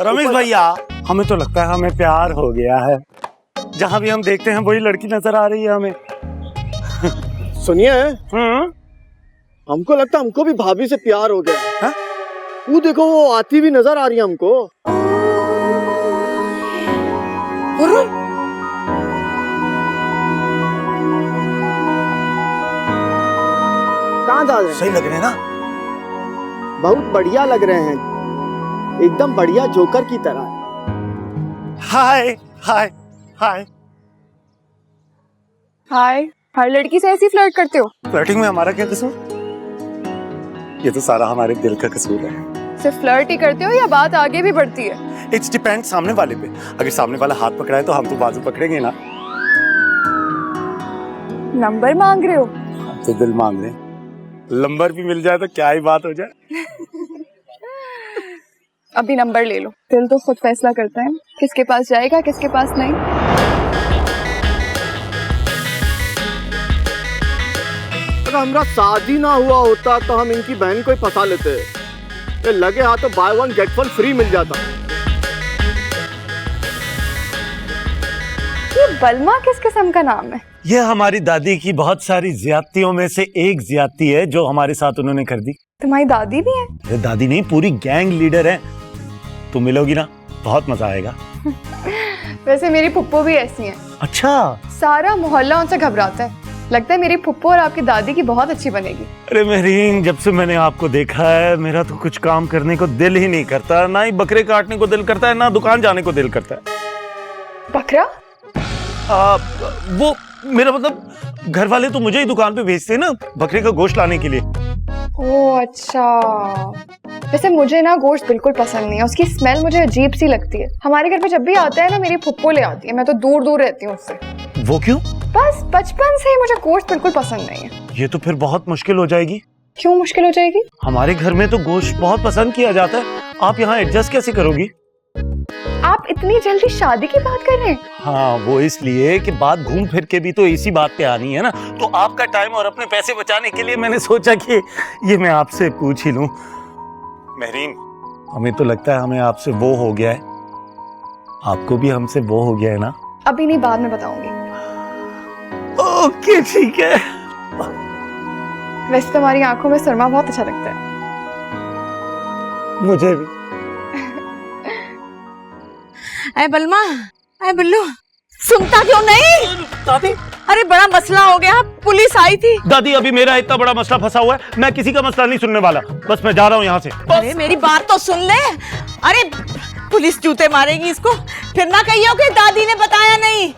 रमेश भैया, हमें तो लगता है हमें प्यार हो गया है। जहाँ भी हम देखते हैं वही लड़की नजर आ रही है हमें। सुनिए, हमको लगता है हमको भी भाभी से प्यार हो गया है। वो देखो, वो आती हुई नजर आ रही है हमको। कहाँ जा रहे हैं? सही लग रहे हैं ना? बहुत बढ़िया लग रहे हैं, एकदम बढ़िया जोकर की तरह। हाय हाय हाय हाय। हर लड़की से ऐसी फ्लर्ट करते हो? फ्लर्टिंग में हमारा क्या कसूर? ये तो सारा हमारे दिल का कसूर है। सिर्फ फ्लर्ट ही करते हो या बात आगे भी बढ़ती है? इट्स डिपेंड सामने वाले पे। अगर सामने वाला हाथ पकड़ा है तो हम तो बाजू पकड़ेंगे ना। नंबर मांग रहे हो? हम तो दिल मांग रहे हैं। नंबर भी मिल जाए तो क्या ही बात हो जाए। अभी नंबर ले लो, दिल तो खुद फैसला करता है किसके पास जाएगा किसके पास नहीं। अगर हमारा शादी ना हुआ होता तो हम इनकी बहन को ही फंसा लेते। ये लगे हाथों buy one get one free मिल जाता। ये बलमा किस किस्म का नाम है? ये हमारी दादी की बहुत सारी ज्यादतियों में से एक ज्यादती है जो हमारे साथ उन्होंने कर दी। तुम्हारी दादी भी है? अरे दादी नहीं, पूरी गैंग लीडर है। तुम मिलोगी ना, बहुत मजा आएगा। वैसे मेरी पुप्पो भी ऐसी हैं। अच्छा? सारा मोहल्ला उनसे घबराता है। लगता है मेरी पुप्पो और आपकी दादी की बहुत अच्छी बनेगी। अरे मेहरीन, जब से मैंने आपको देखा है मेरा तो कुछ काम करने को दिल ही नहीं करता। ना ही बकरे काटने को दिल करता है, ना दुकान जाने को दिल करता है। बकरा? वो मेरा मतलब घर वाले तो मुझे ही दुकान पे भेजते हैं ना बकरे का गोश्त लाने के लिए। ओह अच्छा। वैसे मुझे ना गोश्त बिल्कुल पसंद नहीं है, उसकी स्मेल मुझे अजीब सी लगती है। हमारे घर पे जब भी आता है ना मेरी फुप्पो ले आती है, मैं तो दूर दूर रहती हूँ उससे। वो क्यों? बस बचपन से ही मुझे गोश्त बिल्कुल पसंद नहीं है। ये तो फिर बहुत मुश्किल हो जाएगी। क्यों मुश्किल हो जाएगी? हमारे घर में तो गोश्त बहुत पसंद किया जाता है, आप यहाँ एडजस्ट कैसे करोगी? आप इतनी जल्दी शादी की बात कर रहे हैं? हाँ, वो इसलिए कि बात घूम फिर के भी तो इसी बात पे आनी है ना। तो आपका टाइम और अपने पैसे बचाने के लिए मैंने सोचा कि ये मैं आपसे पूछ ही लूं। मेहरीन, हमें तो लगता है हमें आपसे वो हो गया है। आपको भी हमसे वो हो गया है ना? अभी नहीं, बाद में बताऊंगी। ओके ठीक है। वैसे तुम्हारी आंखों में सुरमा बहुत अच्छा लगता है। मुझे भी। अरे बलमा, अरे बिल्लू, सुनता क्यों नहीं? दादी, अरे बड़ा मसला हो गया, पुलिस आई थी। दादी अभी मेरा इतना बड़ा मसला फंसा हुआ है, मैं किसी का मसला नहीं सुनने वाला। बस मैं जा रहा हूँ यहाँ से। अरे मेरी बात तो सुन ले। अरे पुलिस जूते मारेगी इसको, फिर ना कहियो कि दादी ने बताया नहीं।